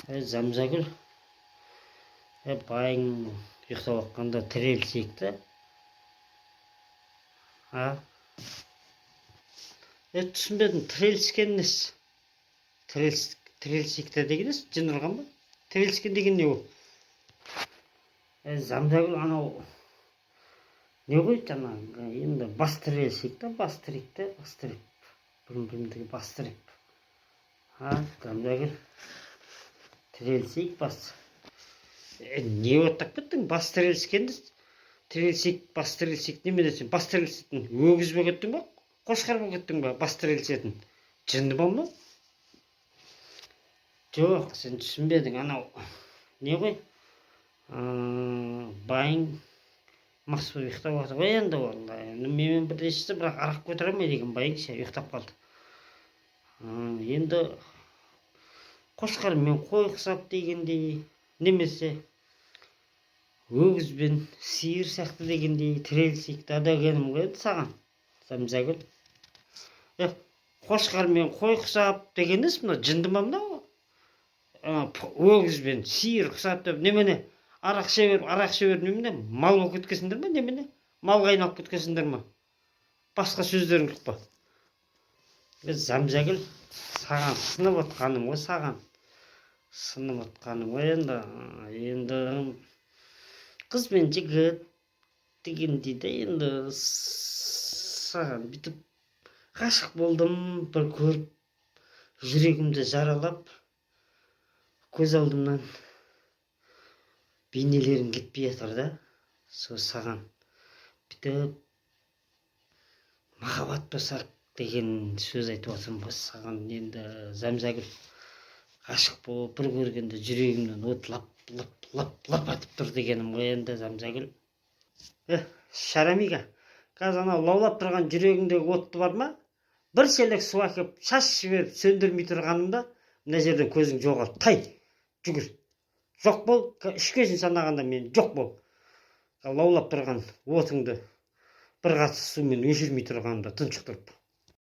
Замзагүл, байың ұйықтап жатқанда тірелсек та, түсінбедім, тірелскен несі? Тірелсек та деген несі? Жын ұрған ба? Тірелскен деген не ол? Замзагүл, анау не ғой жаңағы, енді бас тірелсек та, бас тірек та, бас тіреп. Бірін-біріндегі бас тіреп. Замзагүл, тірелсек бас. Не оттап кеттің? Бас тірелскенді, тірелсек, бас тірелсек неме десен? Бас тірелсетін өгіз болып кеттің ба? Қошқар болып кеттің ба? Бас тірелсетін. Жынды бол ма? Жоқ, сен түсінбедің. Анау не ғой? Байың мас болып ұйықтап отыр ғой енді ол. Менімен бірлесті, бірақ арақ көтере алмай деген байың ше ұйықтап қалды. Енді қошқар мен қой құсап дегендей, немесе өгіз бен сиыр сияқты дегендей тірелсек та дегенім ғой енді саған, Замзагүл. Қошқар мен қой құсап деген несі мына? Жынды ма мынау? Өгіз бен сиыр құсап деп немене? Арақ шебер немене? Мал болып кеткесіңдер ма немене? Малға айналып кеткесіңдер ма? Басқа сөздерің жоқ па? Замзагүл, саған сынып отқаным ғой, саған. Сынып отқаным ғой енді қыз бен жігіт дегендей де енді саған бүйтіп ғашық болдым, бір көріп, жүрегімді жаралап, көз алдымнан бейнелерің кетпей жатыр да. Сол саған бүйтіп махаббат болсақ деген сөз айтып отырмын ғой саған. Енді Замзагүл, ғашық болып бір көргенде жүрегімнен от лап атып тұр дегенім ғой енді Замзагүл. Шарамига, қазір анау лаулап тұрған жүрегіңдегі отты бар ма? Бір шелек су әкеп шашып жіберіп сөндірмей тұрғанымда мына жерден көзің жоғалды. Тай, жүгір. Жоқ бол, үшкесін санағанда мен жоқ бол. Лаулап тұрған отыңды бір қатты сумен өшірмей тұрғанда тұншықтырып.